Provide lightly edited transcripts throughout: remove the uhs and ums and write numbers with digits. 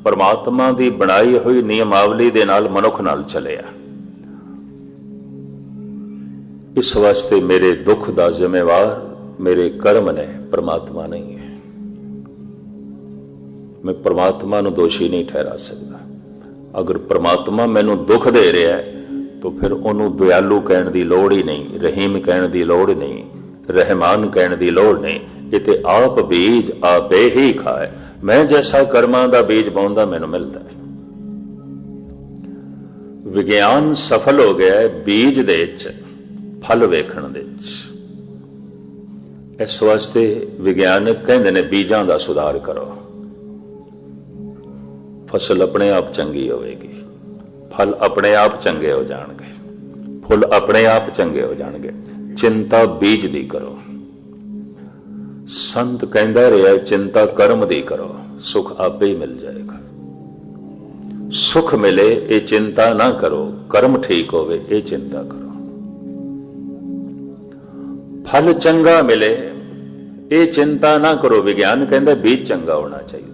परमात्मा की बनाई हुई नियमावली दे नाल मनुख नाल चलिया। इस वास्ते मेरे दुख का जिम्मेवार मेरे कर्म ने, परमात्मा नहीं है। मैं परमात्मा नूं दोषी नहीं ठहरा सकता। अगर परमात्मा मैनू दुख दे रहा है तो फिर उन्होंने दयालु कहने की लोड़ ही नहीं, रहीम कहने की लोड़ नहीं, रहमान कहने की लोड़ नहीं। ये तो आप बीज आपे ही खाए। मैं जैसा कर्मां दा बीज बोंदा मैनू मिलता है। विज्ञान सफल हो गया है बीज दे विच फल वेखण दे विच। इस वास्ते विज्ञानिक कहते ने बीजां दा सुधार करो, फसल अपने आप चंगी होगी, फल अपने आप चंगे हो जाएंगे, फुल अपने आप चंगे हो जाएंगे। चिंता बीज दी करो। संत कहता रहा चिंता कर्म दी करो, सुख आपे ही मिल जाएगा। सुख मिले ये चिंता ना करो, कर्म ठीक होवे ये चिंता करो। फल चंगा मिले ये चिंता ना करो। विज्ञान कहता बीज चंगा होना चाहिए,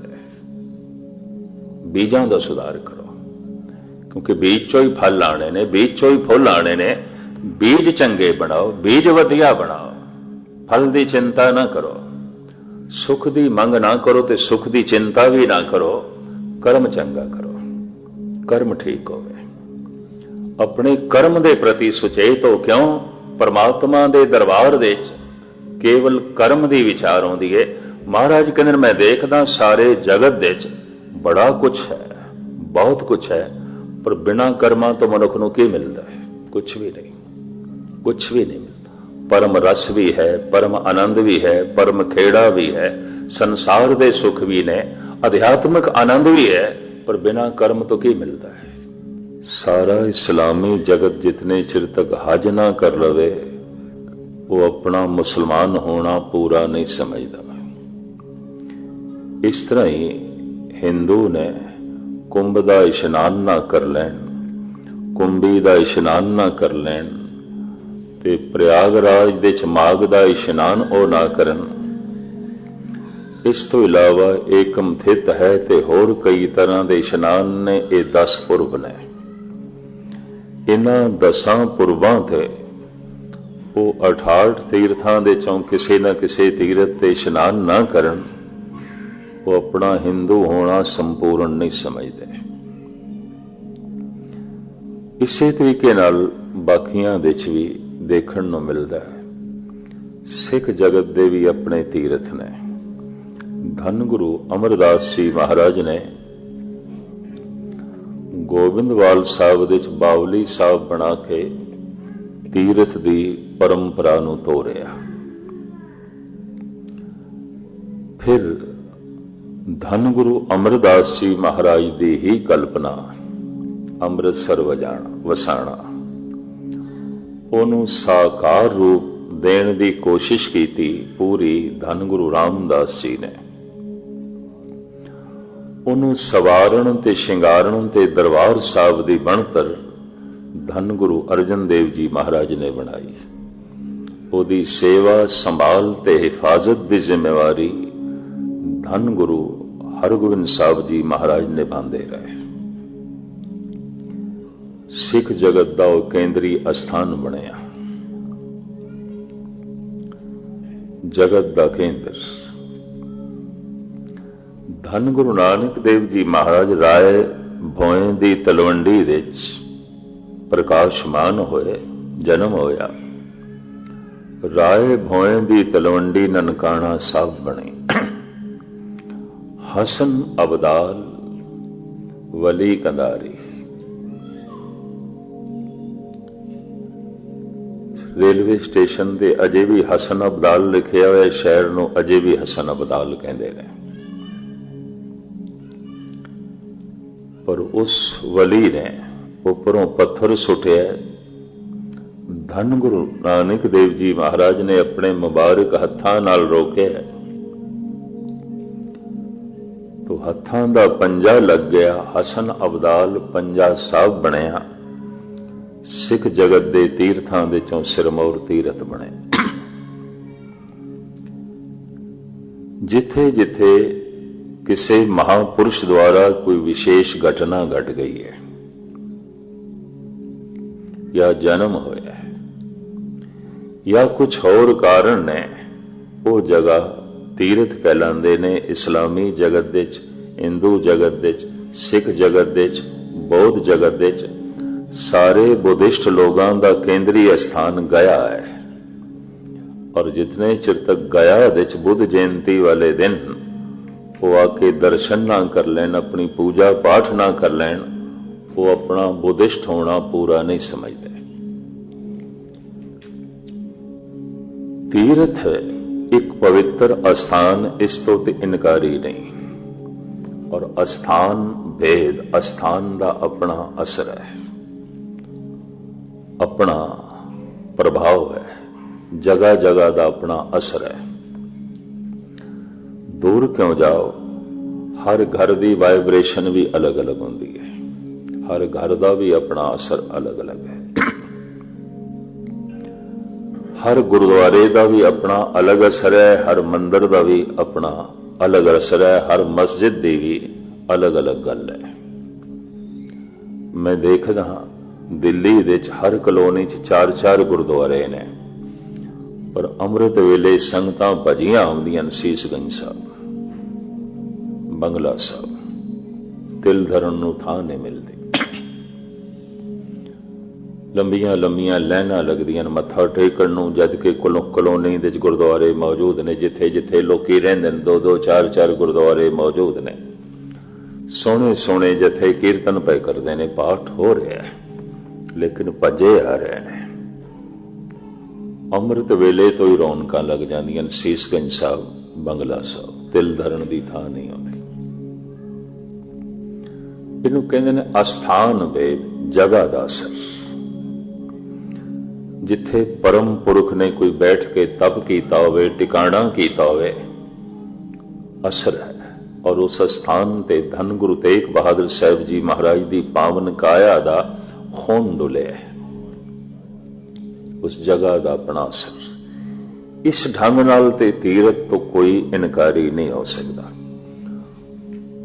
बीजां दा सुधार करो, क्योंकि बीज चो ही फल आने ने, बीज चो ही फुल आने ने। बीज चंगे बनाओ, बीज वधिया बनाओ, फल की चिंता ना करो। सुख की मंग ना करो तो सुख की चिंता भी ना करो। कर्म चंगा करो, कर्म ठीक होवे। अपने कर्म के प्रति सुचेत हो। क्यों? परमात्मा के दरबार दे केवल कर्म की विचार आउंदी है। महाराज कहते मैं देखदा सारे जगत दे बड़ा कुछ है, बहुत कुछ है, पर बिना कर्मां तो मनुख नूं की मिलता है? कुछ भी नहीं, कुछ भी नहीं मिलता। परम रस भी है, परम आनंद भी है, परम खेड़ा भी है, संसार दे सुख भी ने, आध्यात्मिक आनंद भी है, पर बिना कर्म तो की मिलता है? सारा इस्लामी जगत जितने चिर तक हज ना कर लवे वो अपना मुसलमान होना पूरा नहीं समझता। इस तरह ही हिंदू ने कुंभ का इशनान ना कर लैन, कुंभी का इशनान ना कर लैन, ते प्रयागराज दे माघ का इशनान वो ना करन। इस तो इलावा एकम थित है ते होर कई तरह के इशनान ने। ये 10 पुरब ने। इन्हां 10 पुरबां ते वो 68 तीर्थां दे चों किसी न किसी तीर्थ ते इशनान ना करन, वो अपना हिंदू होना संपूर्ण नहीं समझते। इसे तरीके नाल बाकियां दे भी देखण नूं मिलदा है। सिख जगत दे भी अपने तीर्थ ने। धन गुरु अमरदास जी महाराज ने गोबिंदवाल साहब दे बावली साहब बना के तीर्थ की परंपरा नूं तोड़िया। फिर धन गुरु अमरदास जी महाराज की ही कल्पना अमृतसर वसाना, उन्होंने साकार रूप देने की कोशिश की थी पूरी धन गुरु रामदास जी ने। उन्होंने सवारण ते शिंगारण ते दरबार साहब की बनतर धन गुरु अर्जन देव जी महाराज ने बनाई। उहदी सेवा संभाल ते हिफाजत की जिम्मेवारी धन गुरु हरगोबिंद साहब जी महाराज निभाते रहे। सिख जगत का वह केंद्रीय स्थान बनया, जगत का केंद्र। धन गुरु नानक देव जी महाराज राय भोए की तलवंडी विच प्रकाशमान होए, जन्म होया। राय भोए की तलवंडी ननकाना साहब बनी। हसन अबदाल वली कंदारी। रेलवे स्टेशन ते अजे भी हसन अबदाल लिखिया हुआ, शहर नूं अजे भी हसन अबदाल कहते हैं। पर उस वली ने उपरों पत्थर सुटिया। धन गुरु नानक देव जी महाराज ने अपने मुबारक हत्थां नाल रोके, तो हत्थां दा पंजा लग गया। हसन अबदाल पंजा साहब बनया। सिख जगत दे तीर्थां दे चों सिरमौर तीर्थ बने। जिथे जिथे किसी महापुरुष द्वारा कोई विशेष घटना घट गई है या जन्म होया है या कुछ होर कारण ने वो जगह तीरथ कहलांदे ने। इस्लामी जगत दे च, हिंदू जगत दे च, सिख जगत दे च, बौद्ध जगत दे च सारे बुद्धिस्ट लोगों का केंद्रीय स्थान गया है। और जितने चिर तक गया दे च बुद्ध जयंती वाले दिन वो आके दर्शन ना कर लैन, अपनी पूजा पाठ ना कर लैन, वो अपना बुद्धिस्ट होना पूरा नहीं समझते। तीर्थ एक पवित्र स्थान, इस तो इनकारी नहीं। और स्थान भेद, स्थान का अपना असर है, अपना प्रभाव है, जगह जगह का अपना असर है। दूर क्यों जाओ, हर घर की वाइब्रेशन भी अलग अलग होती है, हर घर का भी अपना असर अलग अलग है। हर गुरुद्वारे का भी अपना अलग असर है, हर मंदिर का भी अपना अलग असर है, हर मस्जिद की भी अलग अलग गल है। मैं देखदा दिल्ली दे हर कलोनी च 4-4 गुरुद्वारे ने, पर अमृत वेले संगतां भजियां आउंदियां सीसगंज साहब, बंगला साहब, तिल धरन नूं थां नहीं मिलती। लंबियां लंबियां लाइनां लगदियां मत्था टेकण नूं, जबकि कलोनी दे गुरुद्वारे मौजूद ने, जिथे जिथे लोकी रहिंदे ने 2-2 4-4 गुरुद्वारे मौजूद ने। सोहणे सोहणे जथे कीर्तन पे करते हैं, पाठ हो रहा है, लेकिन भजे आ रहे हैं। अमृत वेले तो ही रौनकां लग जांदियां। सीसगंज साहब, बंगला साहब, तिल धरन की थां नहीं आती। इनू कहंदे ने अस्थान भेद, जगह दा असर। जिथे परम पुरख ने कोई बैठ के तप कीता होवे, टिकाणा कीता होवे, असर है। और उस स्थान ते धन गुरु तेग बहादुर साहब जी महाराज की पावन काया दा खून डुले है, उस जगह का अपना असर। इस ढंग नाल ते तीरथ तो कोई इनकारी नहीं हो सकता।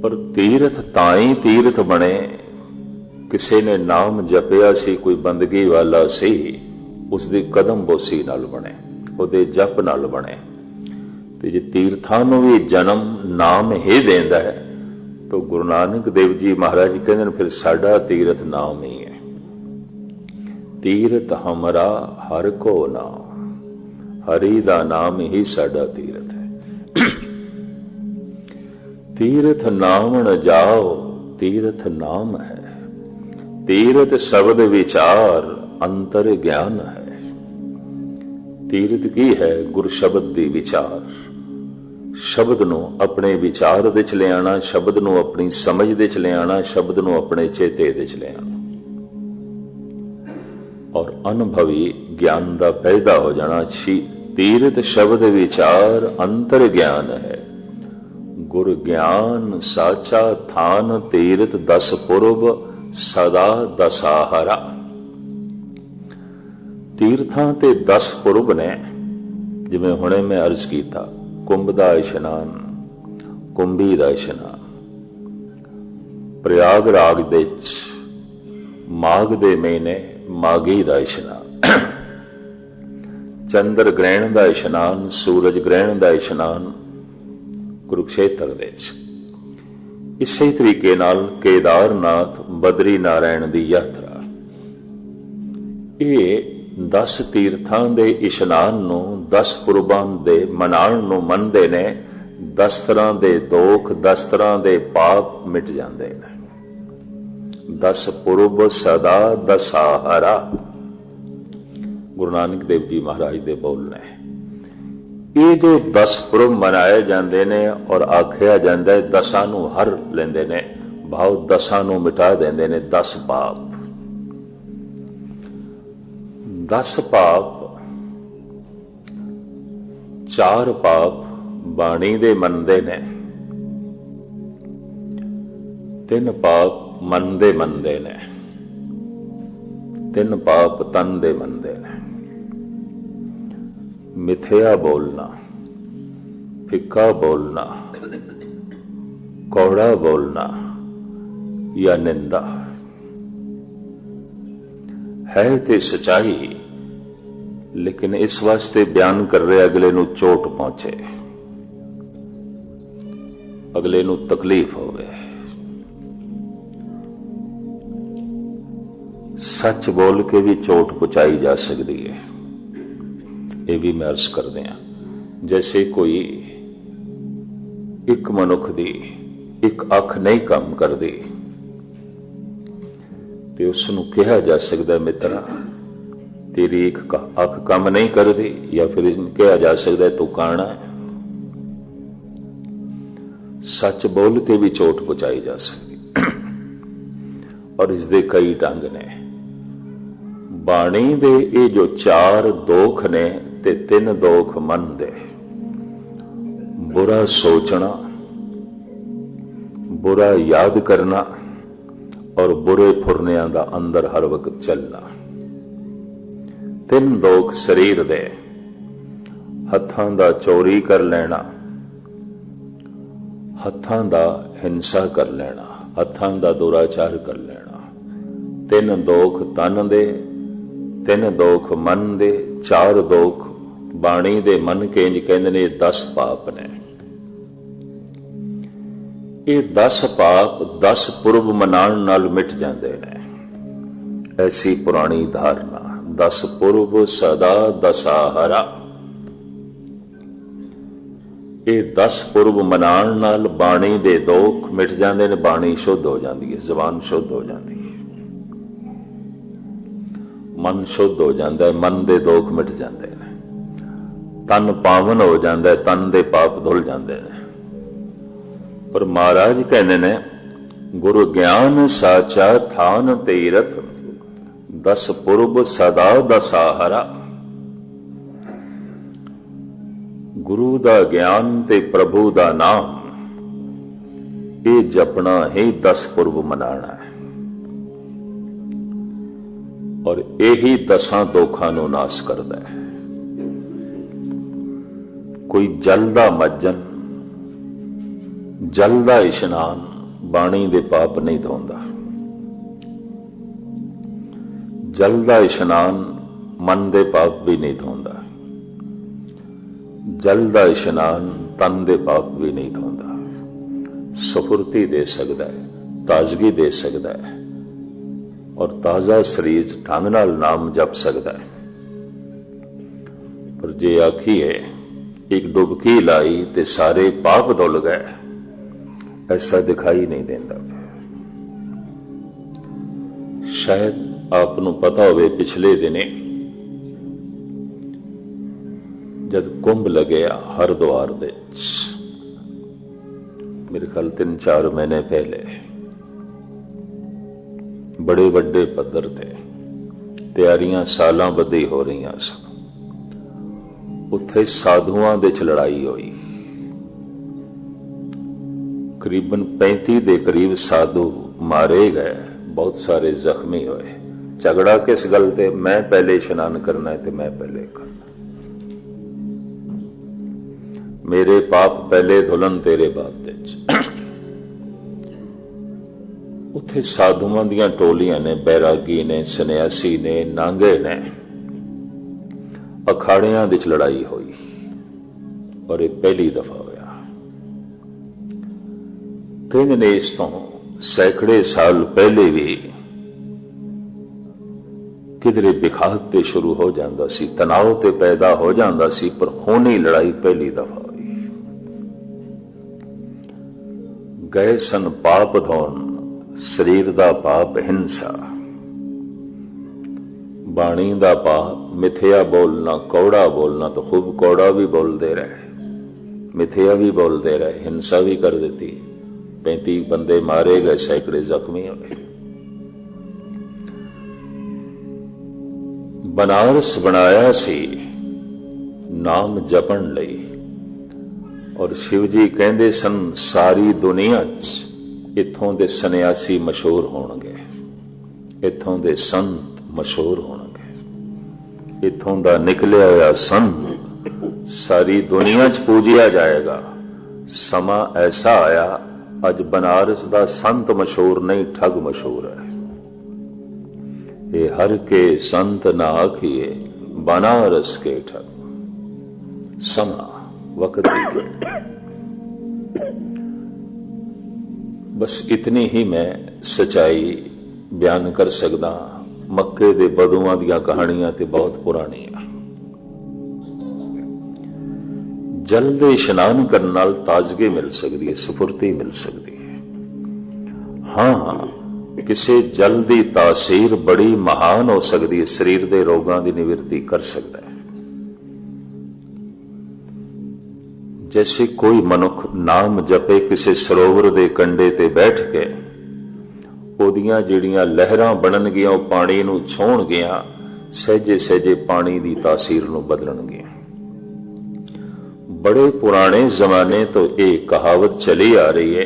पर तीरथ ताई तीरथ बने, किसी ने नाम जपिया सी, कोई बंदगी वाला सी, उसकी कदम बोसी नाल बने, उहदे जप नाल बने। ते जे तीर्थां नूं भी जन्म नाम ही देंदा है, तो गुरु नानक देव जी महाराज कहंदे ने फिर साडा तीरथ नाम ही है। तीरथ हमरा हर को नाम, हरि दा नाम ही साडा तीरथ है। तीरथ नाम न जाओ, तीरथ नाम है। तीरथ शब्द विचार, अंतर ज्ञान है। तीरथ की है गुर शब्द दी विचार, शब्द नूं अपने विचार दे च ले आना, शब्द नूं अपनी समझ दे च ले आना, शब्द नूं अपने चेते दे च ले आना। और अनुभवी ज्ञान का पैदा हो जाना। तीरथ शब्द विचार अंतर ज्ञान है। गुर ज्ञान साचा थान, तीरथ 10 पुरब सदा दसाहरा। तीर्थां ते 10 पुरब ने, जिवें हुणे मैं अर्ज कीता, कुंभ दा इशनान, कुंभी दा इशनान, प्रयागराज दे माघ दे महीने माघी दा इशनान, चंद्र ग्रहण दा इशनान, सूरज ग्रहण दा इशनान कुरुक्षेत्र दे च। इसे तरीके नाल केदारनाथ, बद्री नारायण दी यात्रा, ये 10 तीर्थां दे इशनान नूं 10 पुरबां दे मनाण नूं मनदे ने। 10 तरह दे दोख, 10 तरह दे पाप मिट जांदे ने। 10 पुरब सदा दसाहरा, गुरु नानक देव जी महाराज दे बोल ने। ये जो 10 पुरब मनाए जाते ने और आख्या जाता है 10 नूं हर लेंदे ने, भाव 10 नूं मिटा देंदे ने। 10 पाप, 10 पाप, 4 पाप बाणी दे मनदे ने, 3 पाप मन दे मनदे ने, 3 पाप तन दे मनदे ने। मिथ्या बोलना, फिक्का बोलना, कौड़ा बोलना या निंदा है ते सच्चाई, लेकिन इस वास्ते बयान कर रहे अगले नूं चोट पहुंचे, अगले नूं तकलीफ होवे। सच बोल के भी चोट पहुंचाई जा सकती है, यह भी मैं अर्ज कर दिया। जैसे कोई एक मनुख दी एक अख नहीं काम करती तो उसनूं कहा जा सकता मित्रा तेरी एक अख काम नहीं करती, या फिर कहा जा सकता तू काना है। सच बोल के भी चोट पहुंचाई जा सकती और इसके कई ढंग ने। बाणी दे ये जो 4 दोख ने ते 3 दोख मन दे, बुरा सोचना, बुरा याद करना और बुरे फुरनियां दा अंदर हर वक्त चलना। 3 दोख शरीर दे, हत्थां दा चोरी कर लेना, हत्थां दा हिंसा कर लेना, हत्थां दा दुराचार कर लेना। 3 दोख तन दे, 3 दोख मन दे, 4 दोख बाणी दे। मन के इंज कहंदे ने 10 पाप ने। ये 10 पाप 10 पुरब मनाण नाल मिट जाते हैं, ऐसी पुरानी धारणा। 10 पुरब सदा दसाहरा, ये 10 पुरब मनाण नाल बाणी दे दोख मिट जाते हैं, बाणी शुद्ध हो जाती है, जबान शुद्ध हो जाती है, मन शुद्ध हो जाता है, मन दे दोख मिट जाते हैं, तन पावन हो जाता है, तन दे पाप धुल जाते हैं। पर महाराज कहते ने गुरु ज्ञान साचा थान तीरथ, 10 पुरब सदा दसाहरा। गुरु दा ज्ञान ते प्रभु दा नाम, ये जपना ही 10 पुरब मनाना है और यही 10 दोखां नूं नाश करदा है। कोई जल दा मज्जन, जल दा इशनान बाणी दे पाप नहीं धोंदा। जल दा इशनान मन दे पाप भी नहीं धोंदा। जल दा इशनान तन दे पाप भी नहीं धोंदा। सफुर्ती दे सकदा है, ताजगी दे सकदा है और ताजा शरीर ढंग नाल नाम जप सकदा है। पर जे आखिए एक डुबकी लाई ते सारे पाप धुल गए, ऐसा दिखाई नहीं देता। शायद आपनों पता होवे पिछले दिने जब कुंभ लगया हरिद्वार दे, मेरे ख्याल 3-4 महीने पहले, बड़े बड़े पद्धर ते तैयारियां सालां बधी हो रही सन। उत्थे साधुआं दे च लड़ाई हुई, करीबन 35 के करीब साधु मारे गए, बहुत सारे जख्मी हुए। झगड़ा किस गल ते, मैं पहले इशनान करना है तो मैं पहले करना, मेरे पाप पहले धुलन तेरे बाद। उत्थे साधुआं दियां टोलियां ने, बैरागी ने, सन्यासी ने, नांगे ने, अखाड़ियां दी लड़ाई हुई और ये पहली दफा होया। कहते ने इस तो सैकड़े साल पहले भी किधरे बिखात ते शुरू हो जाता सी, तनाव ते पैदा हो जाता सी, पर खूनी लड़ाई पहली दफा हुई। गए सन पाप धोन, शरीर दा पाप हिंसा, बाणी दा पाप मिथ्या बोलना, कौड़ा बोलना, तो खूब कौड़ा भी बोलते रहे, मिथ्या भी बोलते रहे, हिंसा भी कर देती। 35 बंदे मारे गए, सैकड़े जख्मी हुए। बनारस बनाया सी नाम जपण लई, और शिव जी कहते सन सारी दुनिया च इत्थों दे सन्यासी मशहूर होणगे, इत्थों दे संत मशहूर होणगे, इत्थों दा निकलिया होया संत सारी दुनिया च पूजिया जाएगा। समा ऐसा आया अज बनारस दा संत मशहूर नहीं, ठग मशहूर है। ये हर के संत ना आखिए, बनारस के ठग। समा वक्त की बस इतनी ही मैं सच्चाई बयान कर सकदा। मक्के दे बदुआं दियां कहानियां ते बहुत पुरानियां। जल दे इशनान करन नाल ताजगी मिल सकती है, स्फुर्ति मिल सकती है। हाँ, किसी जल की तासीर बड़ी महान हो सकती है, शरीर के रोगों की निवृत्ति कर सकता है। जैसे कोई मनुख नाम जपे किसी सरोवर के कंढे ते बैठ के, ओदियां जिहड़ियां लहरां बननगियां वो पानी नूं छोहणगियां, सहजे सहजे पानी की तासीर नूं बदलणगियां। बड़े पुराने जमाने तो यह कहावत चली आ रही है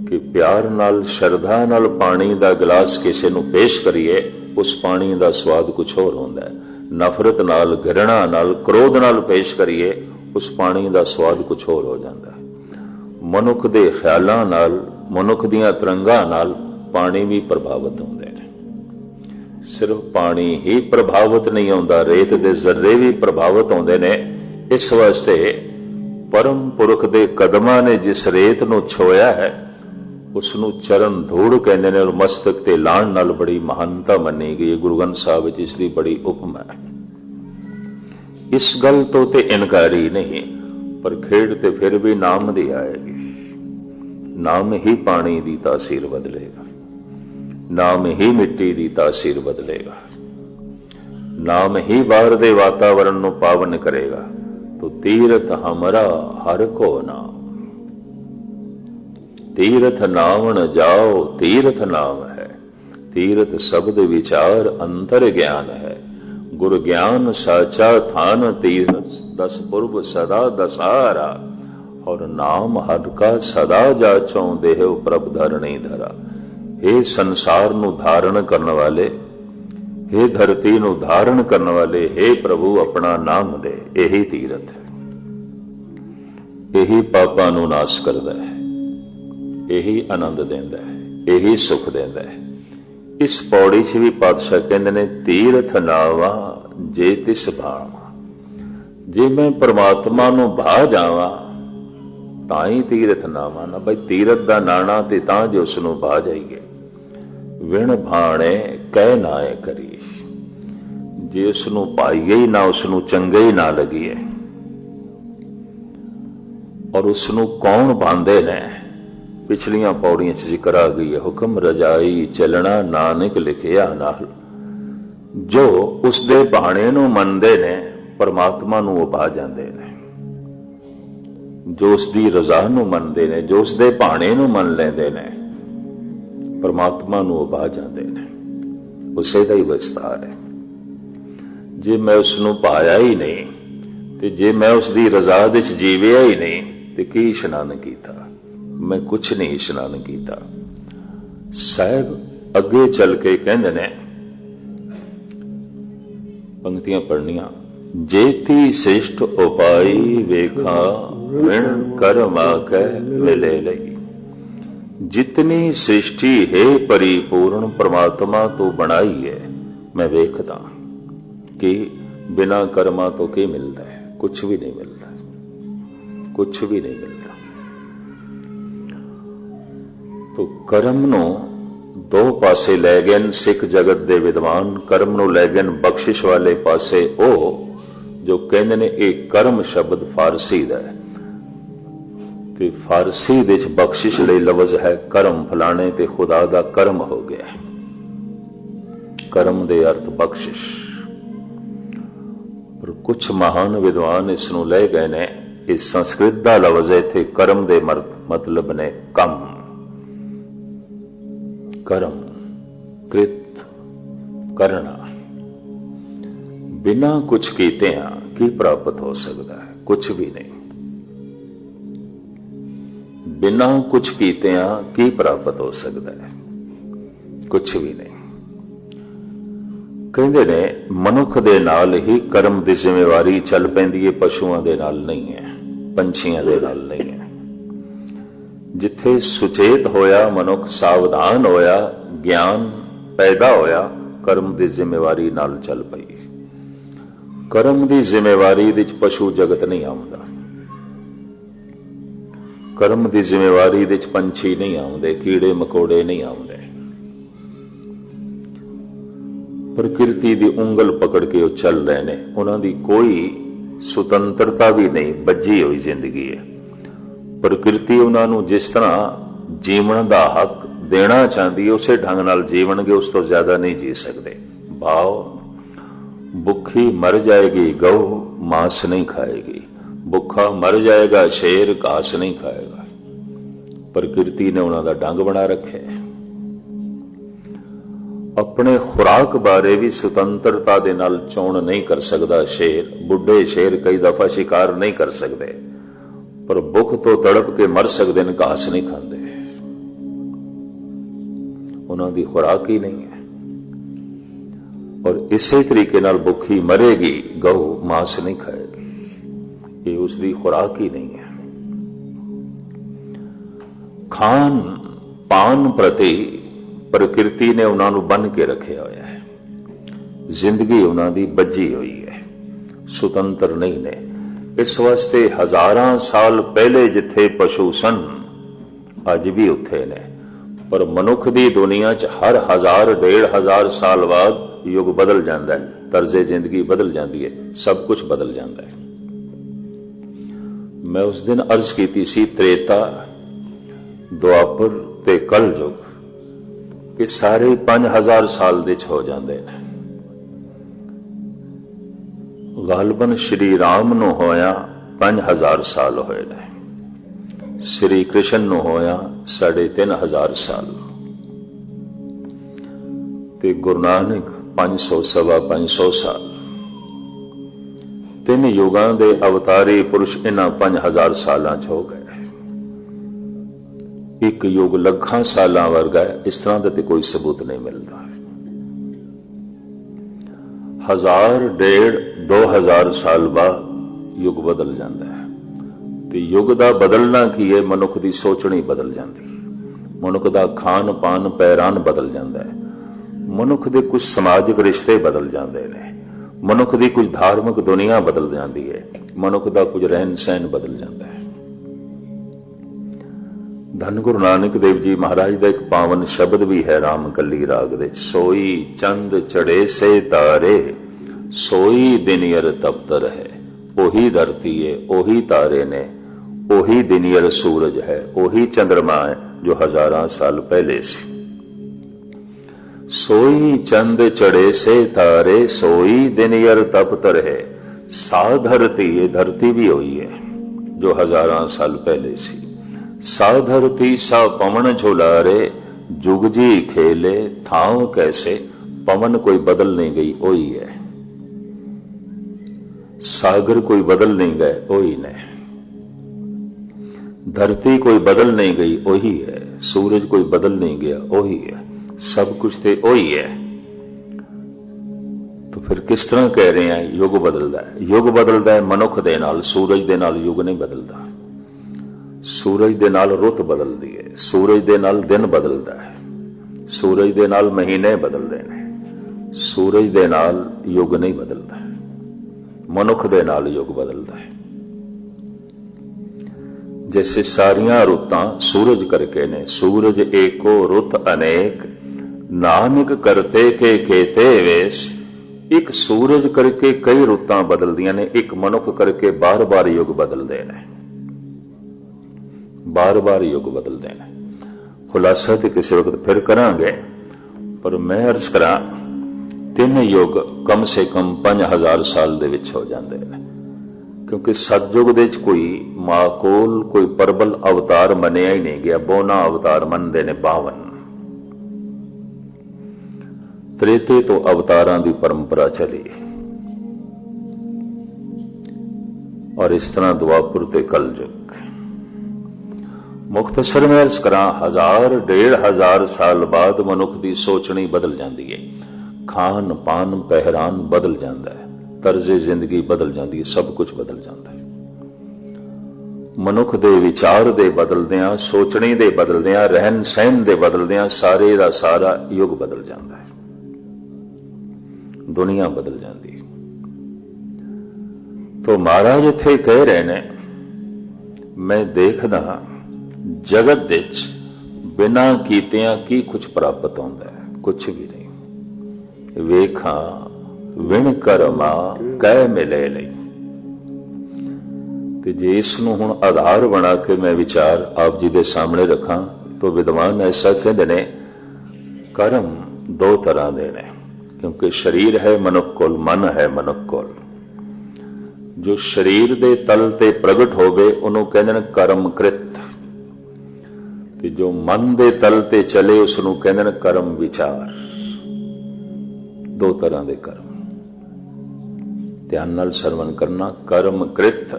कि प्यार नाल श्रद्धा नाल पानी का गिलास किसी नूं पेश करिए, उस पानी का स्वाद कुछ होर होंदा है। नफरत नाल, घृणा नाल, क्रोध नाल पेश करिए, उस पानी का स्वाद कुछ होर हो जाता है। मनुख दे ख्यालां नाल, मनुख दियां तरंगां नाल पानी भी प्रभावित होंदे ने। सिर्फ पानी ही प्रभावित नहीं होंदा, रेत दे जर्रे भी प्रभावित होंदे ने। इस वास्ते परम पुरख दे कदमां ने जिस रेत नूं छोया है, उसनूं चरण धूड़ कहंदे ने, और मस्तक ते लाण नाल बड़ी महानता मन्नी गई है। गुरु ग्रंथ साहिब विच इसदी बड़ी उपमा है। इस गल तो ते इनकारी नहीं, पर खेड़ ते फिर भी नाम दी आएगी। नाम ही पानी दी तासीर बदलेगा, नाम ही मिट्टी दी तासीर बदलेगा, नाम ही बाहर दे वातावरण नूं पावन करेगा। तो तीरथ हमरा हर को नाम, तीरथ नावण जाओ तीरथ नाम है। तीरथ शब्द विचार अंतर ज्ञान है। गुरु ज्ञान साचा थान, तीरथ 10 पूर्व सदा दसारा। और नाम हर का सदा जाचों, देहो प्रभ धरणी धरा। हे संसार नूं धारण करने वाले, हे धरती नूं धारण करने वाले, हे प्रभु अपना नाम दे। यही तीरथ है, यही पापां नूं नाश करदा है, यही आनंद देंदा है, यही सुख देंदा है। इस पौड़ी च भी पातशाह कहंदे ने, तीरथ नावा जे तिस भावा। जे मैं परमात्मा नूं भा जावां तां ही तीरथ नावां ना। बई तीरथ दा नाना ते तां जो उसनूं भा जाइए। विण भाणे कह नाए करीश। जे उसनूं पाइए ही ना, उसनूं चंगे ही ना लगिए। और उसनूं कौन भांदे ने, पिछलियां पौड़ियां च जिक्र आ गई है। हुक्म रजाई चलना नानक लिखिया नाल। जो उसदे भाणे नूं मनदे ने, परमात्मा नूं वो भा जांदे ने। जो उसदी रजा नूं मनदे ने, जो उसदे भाणे नूं मन लैंदे ने, परमात्मा नूं वो भा जांदे ने। उसे दा ही विस्तार है। जे मैं उसनूं पाया ही नहीं, ते जे मैं उसदी रजा दे च जीविया ही नहीं, ते की इशनान कीता? मैं कुछ नहीं इशनान कीता। साहब अगे चल के कहंदे ने, पंक्तियां पढ़नियां। जेती श्रेष्ठ उपाई वेखा, विण कर्म आकै मिले लई। जितनी सृष्टि है परिपूर्ण परमात्मा तो बनाई है, मैं वेखदा कि बिना कर्मा तो क्या मिलता है? कुछ भी नहीं मिलता, कुछ भी नहीं मिलता। तो कर्म नूं दो पासे लै गए सिख जगत दे विद्वान। कर्म नूं लै गए बख्शिश वाले पासे ओ जो कहंदे ने एक कर्म शब्द फारसी दा है, ते फारसी दे च बख्शिश लई लफ्ज़ है कर्म। फलाने ते खुदा दा कर्म हो गया। कर्म दे अर्थ बख्शिश। पर कुछ महान विद्वान इसनूं ले गए ने, इस संस्कृत दा लफ्ज़ है, इत्थे कर्म दे मतलब ने कम। कर्म कृत करना। बिना कुछ कीते की प्राप्त हो सकता है? कुछ भी नहीं। बिना कुछ कीते की प्राप्त हो सकता है? कुछ भी नहीं। कहंदे ने मनुख दे नाल ही कर्म दी जिम्मेवारी चल पैंदी है, पशुआं दे नाल नहीं है, पंछियां दे नाल नहीं है। जिथे सुचेत होया मनुख सावधान होया, ज्ञान पैदा होया, कर्म की जिम्मेवारी नाल चल पई। कर्म की जिम्मेवारी विच पशु जगत नहीं आउंदा, कर्म की जिम्मेवारी विच पंछी नहीं आउंदे, कीड़े मकोड़े नहीं आउंदे। प्रकृति की उंगल पकड़ के वो चल रहे ने, उन्हां दी कोई सुतंत्रता भी नहीं, बजी हुई जिंदगी है। प्रकृति उन्होंने जिस तरह जीवन का हक देना चाहती है उस ढंग नाल जीवनगे, उस तो ज्यादा नहीं जी सकते। भाव भुखी मर जाएगी गऊ, मांस नहीं खाएगी, भुखा मर जाएगा शेर, घास नहीं खाएगा। प्रकृति ने उन्होंने ढंग बना रखे। अपने खुराक बारे भी सुतंत्रता दे नाल चोण नहीं कर सकता शेर। बुढ़े शेर कई दफा शिकार नहीं कर सकते, पर भुख तो तड़प के मर सकते हैं, घास नहीं खाते, उन्होंने खुराक ही नहीं है। और इसे तरीके नाल भुखी मरेगी गऊ, मांस नहीं खाएगी, ये उसकी खुराक ही नहीं है। खान पान प्रति प्रकृति ने उन्होंने बन के रखे हुआ है। जिंदगी उन्होंने बजी हुई है, सुतंत्र नहीं ने। इस वास्ते हजारां साल पहले जिथे पशु सन अज भी उत्थे ने, पर मनुख की दुनिया च हर 1000-1500 साल बाद युग बदल जाता है, तर्जे जिंदगी बदल जाती है, सब कुछ बदल जाता है। मैं उस दिन अर्ज की सी त्रेता, द्वापर ते कल युग, ये सारे 5000 साल दे हो जाते हैं। गालबन श्री राम नूं होया 5000 साल होए ने, श्री कृष्ण नूं होया 3500 साल, ते गुरु नानक 500-525 साल। 3 युगां दे अवतारी पुरुष इन्हां 5000 सालां च हो गए। एक युग लखां सालां वर्गा है, इस तरह का तो कोई सबूत नहीं मिलता। 1000, 1500-2000 साल बाद युग बदल जाता है। तो युग का बदलना की है, मनुख की सोचनी बदल जाती, मनुख का खान पान पैरान बदल जाता है, मनुख के कुछ समाजिक रिश्ते बदल जाते हैं, मनुख की कुछ धार्मिक दुनिया बदल जाती है, मनुख का कुछ रहन सहन बदल जाता है। धन गुरु नानक देव जी महाराज का एक पावन शब्द भी है राम कली राग दे, सोई चंद चढ़े से तारे, सोई दिनियर तपतर है। ओही धरती है, ओही तारे ने, ओही दिनियर सूरज है, ओही चंद्रमा है जो हजारों साल पहले से। सोई चंद चढ़े से तारे, सोई दिनियर तपतर है। सा धरती, ये धरती भी हुई है जो हजारों साल पहले से। सा धरती सा पवन झुलारे, जुग जी खेले थाव कैसे। पवन कोई बदल नहीं गई, वही है। सागर कोई बदल नहीं गए, वही ने। धरती कोई बदल नहीं गई, वही है। सूरज कोई बदल नहीं गया, वही है। सब कुछ थे वही है। तो फिर किस तरह कह रहे हैं युग बदलता है? युग बदलता है मनुख दे नाल, सूरज दे नाल युग नहीं बदलता। सूरज दे नाल रुत बदलती है, सूरज दे नाल दिन बदलता है, सूरज दे नाल महीने बदलते हैं, सूरज दे नाल युग नहीं बदलता है। मनुख दे नाल युग बदलता है। जैसे सारियां रुतां सूरज करके ने, सूरज एको रुत अनेक, नानक करते के केते वेश। एक सूरज करके कई रुतां बदलदियां ने, एक मनुख करके बार बार युग बदलते हैं, बार बार युग बदलते हैं। खुलासा तो किसी वक्त फिर करांगे, पर मैं अर्ज करा 3 युग कम से कम 5000 साल दे विच हो जाते हैं। क्योंकि सतयुग दे कोई माकूल कोई प्रबल अवतार मनिया ही नहीं गया। 52 अवतार मनते ने, 52। त्रेते तो अवतारां दी परंपरा चली, और इस तरह द्वापर ते कलयुग। मुख्तसर में अर्ज करा 1000-1500 साल बाद मनुख की सोचनी बदल जाती है, खान पान पहरान बदल जाता है, तर्जे जिंदगी बदल जाती है, सब कुछ बदल जाता है। ਮਨੁੱਖ ਦੇ ਵਿਚਾਰ ਦੇ ਬਦਲਦਿਆਂ, ਸੋਚਣੀ ਦੇ ਬਦਲਦਿਆਂ, ਰਹਿਣ ਸਹਿਣ ਦੇ ਬਦਲਦਿਆਂ ਸਾਰੇ ਦਾ ਸਾਰਾ ਯੁੱਗ ਬਦਲ ਜਾਂਦਾ ਹੈ, ਦੁਨੀਆ ਬਦਲ ਜਾਂਦੀ। ਤੋ ਮਹਾਰਾਜ ਇੱਥੇ ਕਹਿ ਰਹੇ ਨੇ, ਮੈਂ ਦੇਖਦਾ ਜਗਤ ਵਿੱਚ ਬਿਨਾਂ ਕੀਤਿਆਂ ਕੀ ਕੁਝ ਪ੍ਰਾਪਤ ਹੁੰਦਾ ਹੈ, ਕੁਛ ਵੀ ਨਹੀਂ। ਵੇਖਾਂ ਵਿਣ ਕਰਮਾ ਕਹਿ ਮਿਲੇ ਲਈ। ਤੇ ਜੇ ਇਸ ਨੂੰ ਹੁਣ ਆਧਾਰ ਬਣਾ ਕੇ ਮੈਂ ਵਿਚਾਰ ਆਪ ਜੀ ਦੇ ਸਾਹਮਣੇ ਰੱਖਾਂ ਤਾਂ ਵਿਦਵਾਨ ਐਸਾ ਕਹਿੰਦੇ ਨੇ, ਕਰਮ ਦੋ ਤਰ੍ਹਾਂ ਦੇ ਨੇ, ਕਿਉਂਕਿ ਸਰੀਰ ਹੈ ਮਨੁੱਖ ਕੋਲ, ਮਨ ਹੈ ਮਨੁੱਖ ਕੋਲ। ਜੋ ਸਰੀਰ ਦੇ ਤਲ ਤੇ ਪ੍ਰਗਟ ਹੋਵੇ ਉਹਨੂੰ ਕਹਿੰਦੇ ਨੇ ਕਰਮ ਕ੍ਰਿਤ, ਤੇ ਜੋ ਮਨ ਦੇ ਤਲ ਤੇ ਚਲੇ ਉਸ ਨੂੰ ਕਹਿੰਦੇ ਨੇ ਕਰਮ ਵਿਚਾਰ। ਦੋ ਤਰ੍ਹਾਂ ਦੇ ਕਰਮ, ਧਿਆਨ ਨਾਲ ਸਰਵਣ ਕਰਨਾ। ਕਰਮ ਕ੍ਰਿਤ,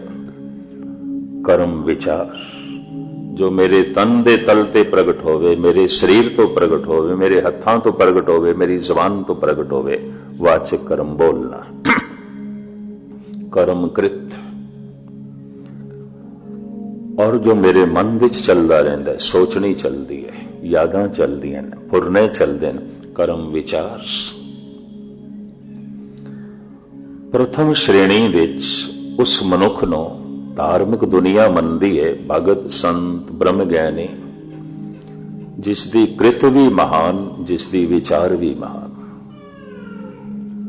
ਕਰਮ ਵਿਚਾਰ। ਜੋ ਮੇਰੇ ਤਨ ਦੇ ਤਲ ਤੇ ਪ੍ਰਗਟ ਹੋਵੇ, ਮੇਰੇ ਸਰੀਰ ਤੋਂ ਪ੍ਰਗਟ ਹੋਵੇ, ਮੇਰੇ ਹੱਥਾਂ ਤੋਂ ਪ੍ਰਗਟ ਹੋਵੇ, ਮੇਰੀ ਜ਼ਬਾਨ ਤੋਂ ਪ੍ਰਗਟ ਹੋਵੇ, ਵਾਚਕ ਕਰਮ ਬੋਲਣਾ, ਕਰਮ ਕ੍ਰਿਤ। ਔਰ ਜੋ ਮੇਰੇ ਮਨ ਵਿੱਚ ਚੱਲਦਾ ਰਹਿੰਦਾ, ਸੋਚਣੀ ਚੱਲਦੀ ਹੈ, ਯਾਦਾਂ ਚੱਲਦੀਆਂ ਨੇ, ਫੁਰਨੇ ਚੱਲਦੇ ਨੇ, ਕਰਮ ਵਿਚਾਰ। ਪ੍ਰਥਮ ਸ਼੍ਰੇਣੀ ਵਿੱਚ ਉਸ ਮਨੁੱਖ ਨੂੰ ਧਾਰਮਿਕ ਦੁਨੀਆ ਮੰਨਦੀ ਹੈ, ਭਗਤ ਸੰਤ ਬ੍ਰਹਮ ਗਿਆਨੀ, ਜਿਸ ਦੀ ਕ੍ਰਿਤ ਵੀ ਮਹਾਨ, ਜਿਸ ਦੀ ਵਿਚਾਰ ਵੀ ਮਹਾਨ।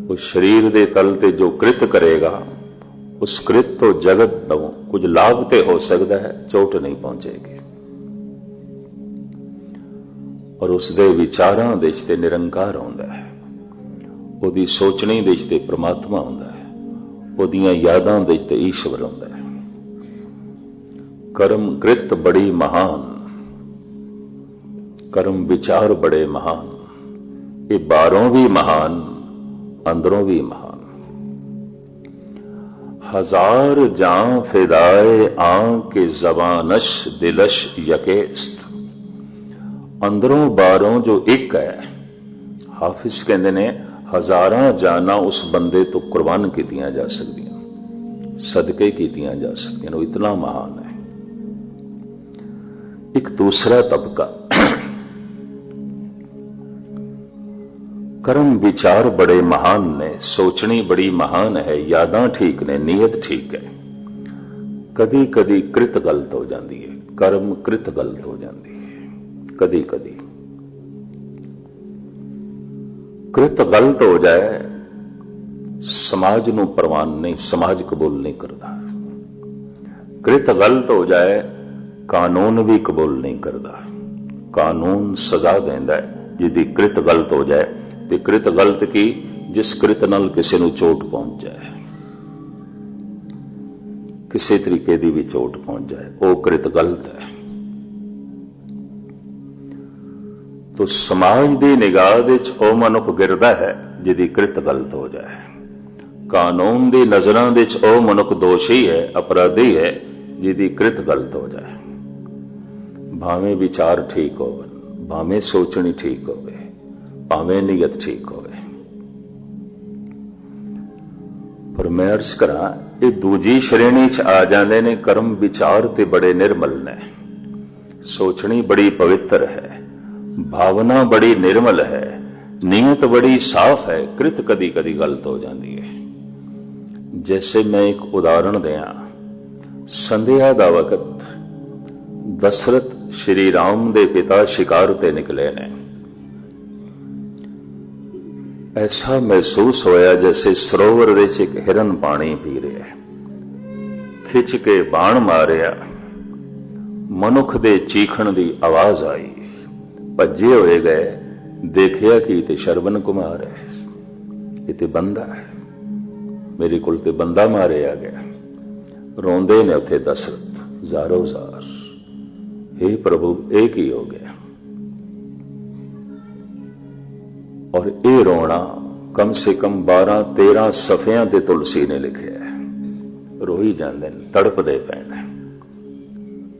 ਉਸ ਸਰੀਰ ਦੇ ਤਲ ਤੇ ਜੋ ਕ੍ਰਿਤ ਕਰੇਗਾ, ਉਸ ਕ੍ਰਿਤ ਤੋਂ ਜਗਤ ਨੂੰ ਕੁਝ ਲਾਭ ਤੇ ਹੋ ਸਕਦਾ ਹੈ, ਚੋਟ ਨਹੀਂ ਪਹੁੰਚੇਗੀ। ਔਰ ਉਸ ਦੇ ਵਿਚਾਰਾਂ ਦੇ ਵਿੱਚ ਤੇ ਨਿਰੰਕਾਰ ਆਉਂਦਾ ਹੈ, ਉਹਦੀ ਸੋਚਣੀ ਦੇ ਵਿੱਚ ਤੇ ਪ੍ਰਮਾਤਮਾ ਆਉਂਦਾ ਹੈ, ਉਹਦੀਆਂ ਯਾਦਾਂ ਦੇ ਵਿੱਚ ਤੇ ਈਸ਼ਵਰ ਆਉਂਦਾ ਹੈ। ਕਰਮ ਕ੍ਰਿਤ ਬੜੀ ਮਹਾਨ, ਕਰਮ ਵਿਚਾਰ ਬੜੇ ਮਹਾਨ। ਇਹ ਬਾਹਰੋਂ ਵੀ ਮਹਾਨ, ਅੰਦਰੋਂ ਵੀ ਮਹਾਨ। हजार जां फिदाए आंख के जबानश दिलश यकेस्त। अंदरों बाहरों जो एक है, हाफिज कहते ने हजारां जाना उस बंदे तो कुर्बान कीतियां जा सकदियां, सदके कीतियां जा सकदियां, वो इतना महान है। एक दूसरा तबका, कर्म विचार बड़े महान ने, सोचनी बड़ी महान है, यादां ठीक ने, नीयत ठीक है। कदी कदी कृत गलत हो जाती है, कर्म कृत गलत हो जाती है। कदी कदी कृत गलत हो जाए, समाज नूं प्रवान नहीं, समाज कबूल नहीं करता। कृत गलत हो जाए, कानून भी कबूल नहीं करता। कानून सजा देंदा है जिहदी कृत गलत हो जाए। ते कृत गलत की, जिस कृत नाल किसी नूं चोट पहुंच जाए, किसी तरीके की भी चोट पहुंच जाए, वो कृत गलत है। तो समाज की निगाह विच वो मनुख गिरदा है जिहदी कृत गलत हो जाए। कानून की नज़रां विच वो मनुख दोषी है, अपराधी है, जिहदी कृत गलत हो जाए। भावें विचार ठीक होवे, भावें सोचनी ठीक होवे, भावें नीयत ठीक होवे। पर मैं अर्ज करा, ये दूजी श्रेणी च आ जाते ने। कर्म विचार ते बड़े निर्मल ने, सोचनी बड़ी पवित्र है, भावना बड़ी निर्मल है, नीयत बड़ी साफ है, कृत कदी कदी गलत हो जाती है। जैसे मैं एक उदाहरण दिया, संध्या दा वक्त दशरथ श्री राम दे पिता शिकार ते निकले ने। ऐसा महसूस होया जैसे सरोवर विच एक हिरन पानी पी रहा है। खिच के बाण मारिया, मनुख दे चीखण दी आवाज आई, भज्जे होए गए, देखिया कि ते शरवण कुमार है, ये ते बंदा है, मेरे कोल ते बंदा मारिया गया। रोंदे ने उथे दशरथ ज़ारो ज़ार, हे प्रभु एक ही हो गया। और ये रोना कम से कम 12-13 सफियां ते तुलसी ने लिखे है। रोई जाते हैं, तड़पते पे ने।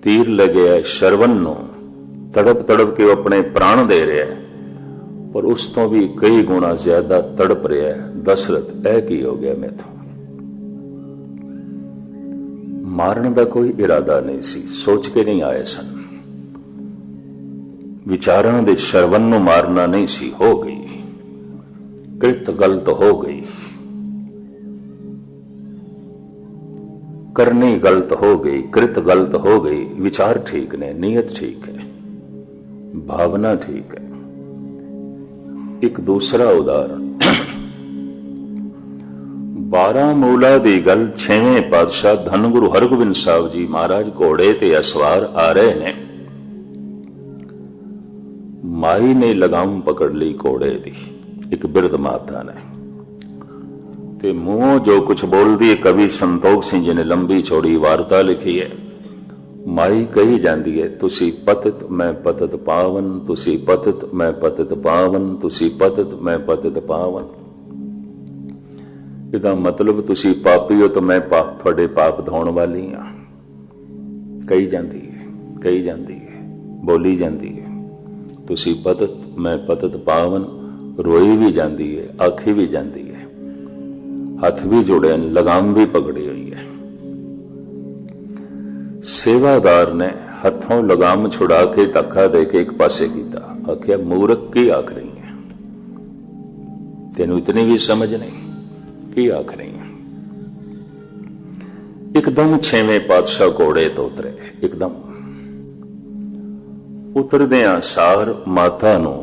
तीर लगे है शरवण नूं, तड़प तड़प के अपने प्राण दे रहा है, पर उस तो भी कई गुणा ज्यादा तड़प रहा है। दशरथ ऐ की हो गया मैथों। मारन का कोई इरादा नहीं सी, सोच के नहीं आए सन। विचारां दे शरवण नूं मारना नहीं सी, हो गई कृत गलत हो गई, करनी गलत हो गई, कृत गलत हो गई। विचार ठीक ने, नीयत ठीक है, भावना ठीक है। एक दूसरा उदाहरण, 12 मूला दी गल 6वें पातशाह धन गुरु हरगोबिंद साहब जी महाराज घोड़े ते असवार आ रहे ने। माई ने लगाम पकड़ ली घोड़े दी, एक बिरध माता ने, ते मुंहों जो कुछ बोल दी कवि संतोख सिंह जी ने लंबी चौड़ी वार्ता लिखी है। माई कही जाती है, तुसी पतित मैं पतित पावन, तुसी पतित मैं पतित पावन, तुसी पतित मैं पतित पावन। इहदा मतलब तुसी पापी हो तो मैं थोड़े पाप धोण वाली हाँ। कही जाती है, बोली जाती है। तुसी पतित मैं पतित पावन, रोई भी जाती है, आखी भी जाती है, हाथ भी जुड़े, लगाम भी पकड़ी हुई है। सेवादार ने हथों लगाम छुड़ा के धक्का दे के एक पासे किया, आख्या मूर्ख की आख रही है, तेनू इतनी भी समझ नहीं, की आख रही है। एकदम 6वें पातशाह घोड़े तो उतरे, एकदम उतरदियां सार माता नू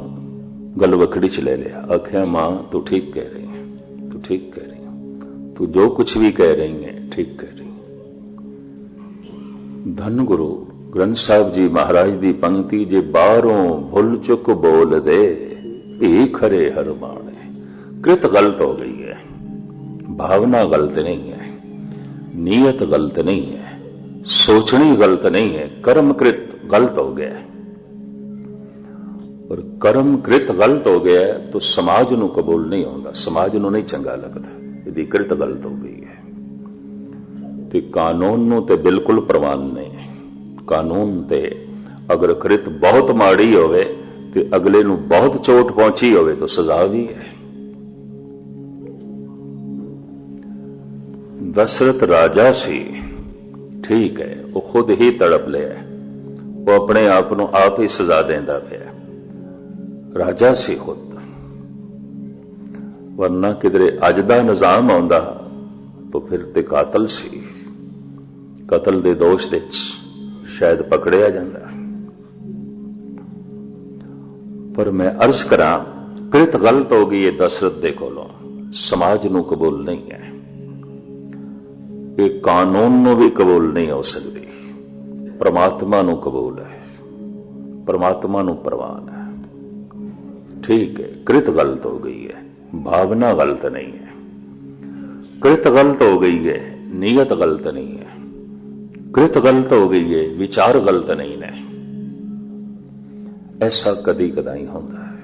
गलवकड़ी च ले लिया, आख्या मां तू ठीक कह रही है, तू ठीक कह रही है, तू जो कुछ भी कह रही है ठीक कह रही है। धन गुरु ग्रंथ साहिब जी महाराज दी पंक्ति, जे बाहरों भुल चुक बोल दे भी खरे हर बाणे। कृत गलत हो गई है, भावना गलत नहीं है, नीयत गलत नहीं है, सोचनी गलत नहीं है, कर्म कृत गलत हो गया है। और कर्म कृत गलत हो गया है तो समाज नू कबूल नहीं होता, समाज नू नहीं चंगा लगता, यदि कृत गलत हो गई है। ते कानून नू ते बिल्कुल प्रवान नहीं है। कानून ते अगर कृत बहुत माड़ी होवे ते अगले नू बहुत चोट पहुंची होवे तो सजा भी है। दशरथ राजा सी, ठीक है, वो खुद ही तड़प लिया, वो अपने आप नू आप ही सजा देंदा पिया, राजा सी खुद। वरना किधरे अज दा निजाम आउंदा तो फिर ते कातल सी, कतल दे दोष दे शायद पकड़िया जांदा। पर मैं अर्ज करा, कृत गलत हो गई है दशरथ दे कोलों, समाज नू कबूल नहीं है, ये कानून नू भी कबूल नहीं हो सकती, परमात्मा नू कबूल है, परमात्मा नू प्रवान है। ठीक है, कृत गलत हो गई है, भावना गलत नहीं है, कृत गलत हो गई है, नीयत गलत नहीं है, कृत गलत हो गई है, विचार गलत नहीं है। ऐसा कदी कदाई होता है,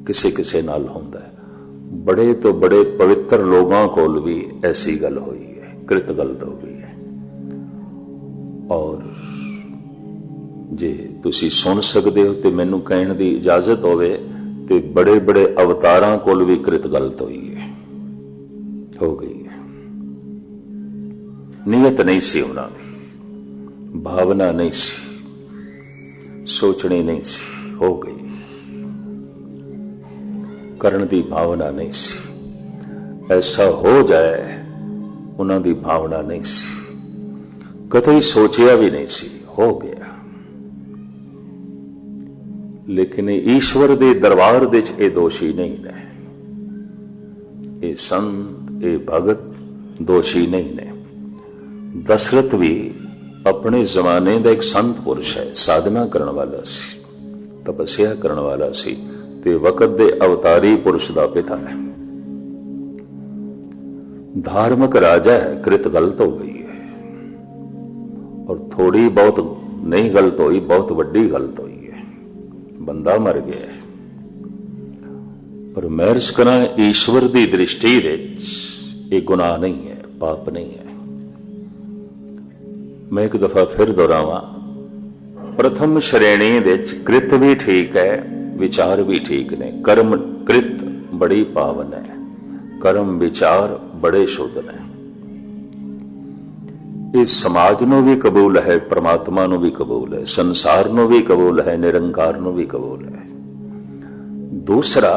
किसी किसी नाल होता है। बड़े तो बड़े पवित्र लोगों को भी ऐसी गल हुई है, कृत गलत हो गई है। और जे तुसी सुन सकते हो तो मैनू कहने की इजाजत होवे ते बड़े बड़े अवतारां कोल भी कृत गलत हुई है, हो गई है। नीयत नहीं सी उन्हां दी, भावना नहीं सी, सोचनी नहीं सी, हो गई। करने की भावना नहीं सी, ऐसा हो जाए उन्हां दी भावना नहीं सी, कतई सोचिया भी नहीं सी, हो गया। लेकिन ईश्वर दे दरबार दे ये दोषी नहीं ने, ये संत ये भगत दोषी नहीं ने। दशरथ भी अपने जमाने का एक संत पुरुष है, साधना करने वाला सी, तपस्या करने वाला सी, ते वकत दे अवतारी पुरुष का पिता है, धार्मिक राजा है। कृत गलत हो गई है, और थोड़ी बहुत नहीं गलत हुई, बहुत वड्डी गलत हुई है, बंदा मर गया है। पर मैं अर्ज करा, ईश्वर की दृष्टि ये गुनाह नहीं है, पाप नहीं है। मैं एक दफा फिर दोहरावां, प्रथम श्रेणी दे कृत भी ठीक है, विचार भी ठीक ने। कर्म कृत बड़ी पावन है, कर्म विचार बड़े शुद्ध ने। ਇਹ ਸਮਾਜ ਨੂੰ ਵੀ ਕਬੂਲ ਹੈ, ਪ੍ਰਮਾਤਮਾ ਨੂੰ ਵੀ ਕਬੂਲ ਹੈ, ਸੰਸਾਰ ਨੂੰ ਵੀ ਕਬੂਲ ਹੈ, ਨਿਰੰਕਾਰ ਨੂੰ ਵੀ ਕਬੂਲ ਹੈ। दूसरा,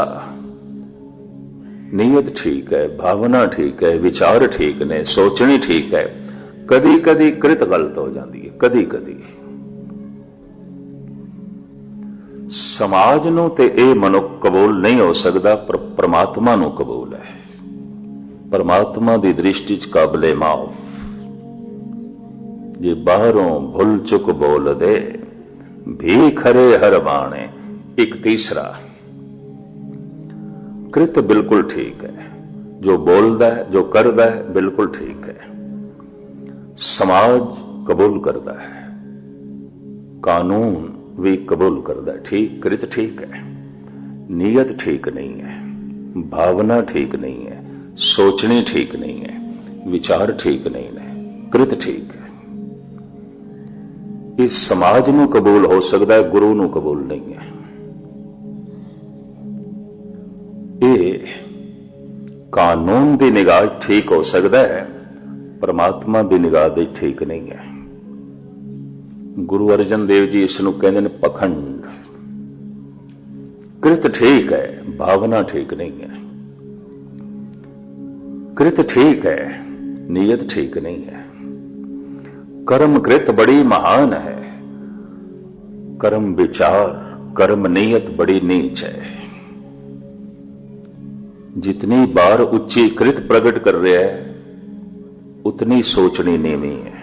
नीयत ठीक है, भावना ठीक है, विचार ठीक ने, सोचनी ठीक है। कदी कदी कृत गलत हो जाती है, कदी कदी। समाज नूं ते इह मनुख कबूल नहीं हो सकता, पर परमात्मा नूं कबूल है। परमात्मा की दृष्टि च काबिले माफ। जे बाहरों भुल चुक बोल दे, भी खरे हर बाणे। एक तीसरा, कृत बिल्कुल ठीक है, जो बोलता है, जो करता है, बिल्कुल ठीक है। समाज कबूल करता है, कानून भी कबूल करता है, ठीक, कृत ठीक है। नीयत ठीक नहीं है, भावना ठीक नहीं है, सोचनी ठीक नहीं है, विचार ठीक नहीं है, कृत ठीक है। इस समाज नूं कबूल हो सकता है, गुरु नूं कबूल नहीं है। ਇਹ ਕਾਨੂੰਨ ਦੀ ਨਿਗਾਹ ਠੀਕ ਹੋ ਸਕਦਾ ਹੈ, ਪਰਮਾਤਮਾ ਦੀ ਨਿਗਾਹ ਦੇ ਠੀਕ ਨਹੀਂ ਹੈ। ਗੁਰੂ ਅਰਜਨ ਦੇਵ ਜੀ ਇਸ ਨੂੰ ਕਹਿੰਦੇ ਨੇ ਪਖੰਡ। कृत ठीक है, भावना ठीक नहीं है। कृत ठीक है, नीयत ठीक नहीं है। कर्म कृत बड़ी महान है, कर्म विचार, कर्म नीयत बड़ी नीच है। जितनी बार उच्ची कृत प्रकट कर रहा है, उतनी सोचनी नीवी है,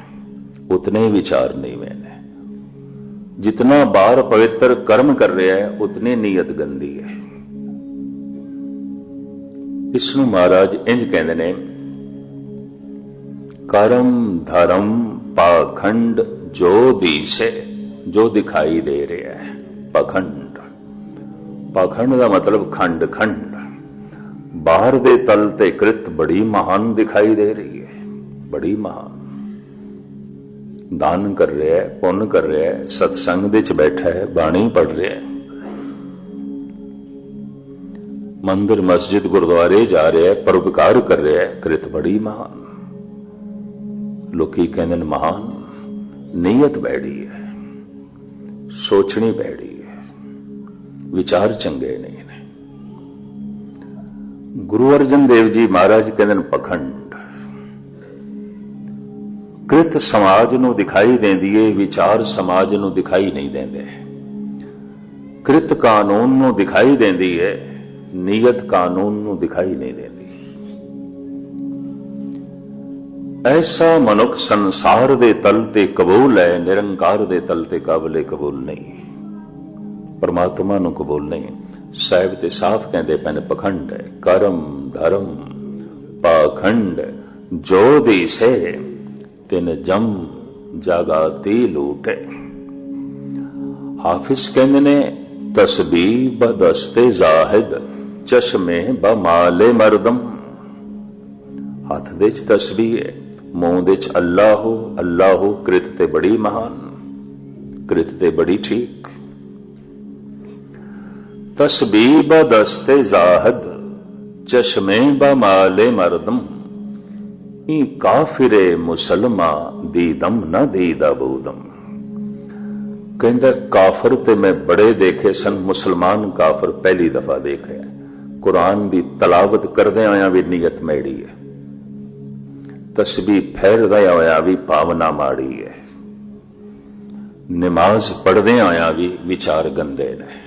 उतने विचार नीवे ने। जितना बार पवित्र कर्म कर रहा है, उतनी नीयत गंदी है। इसनूं महाराज इंज कहते ने, कर्म धर्म पाखंड जो दिसे, जो दिखाई दे रहा है। पाखंड, पाखंड का मतलब खंड खंड। बाहर दे तल ते कृत बड़ी महान दिखाई दे रही है, बड़ी महान। दान कर रहा है, पुण्य कर रहा है, सत्संग दे च बैठा है, बाणी पढ़ रहा है, मंदिर मस्जिद गुरुद्वारे जा रहा है, परोपकार कर रहा है, कृत बड़ी महान। लोकी कहते हैं महान। नीयत बैठी है, सोचनी बैठी है, विचार चंगे नहीं। गुरु अर्जन देव जी महाराज कहते पखंड। कृत समाज नूं दिखाई देंदी है, विचार समाज नूं दिखाई नहीं देंदे। कृत कानून नूं दिखाई देंदी है, नीयत कानून नूं दिखाई नहीं देंदी। ऐसा मनुख संसार दे तल ते कबूल है, निरंकार दे तल ते काबिले कबूल नहीं, परमात्मा नूं कबूल नहीं। साहिब ते साफ कहते पैने पखंड है। कर्म धर्म पाखंड जो दिसे, तिन जम जागाती लूटे। हाफिज कहते ने, तस्बीह बदस्ते जाहिद, चश्मे ब माले मरदम। हथ दे च तस्बीह है, मूंह दे च अल्लाह अल्लाह। कृत ते बड़ी महान, कृत ते बड़ी ठीक। तस्बीह बदस्ते जाहिद, चश्मे ब माले मरदम। ई काफिरे मुसलमा, दीदम न दीदा बूदम। कहता काफर ते मैं बड़े देखे सन, मुसलमान काफर पहली दफा देखे। कुरान की तलावत करदे आया भी नीयत मैड़ी है, तस्बीह फेरदे आया भी भावना माड़ी है, नमाज पढ़दे आया भी विचार गंदे ने।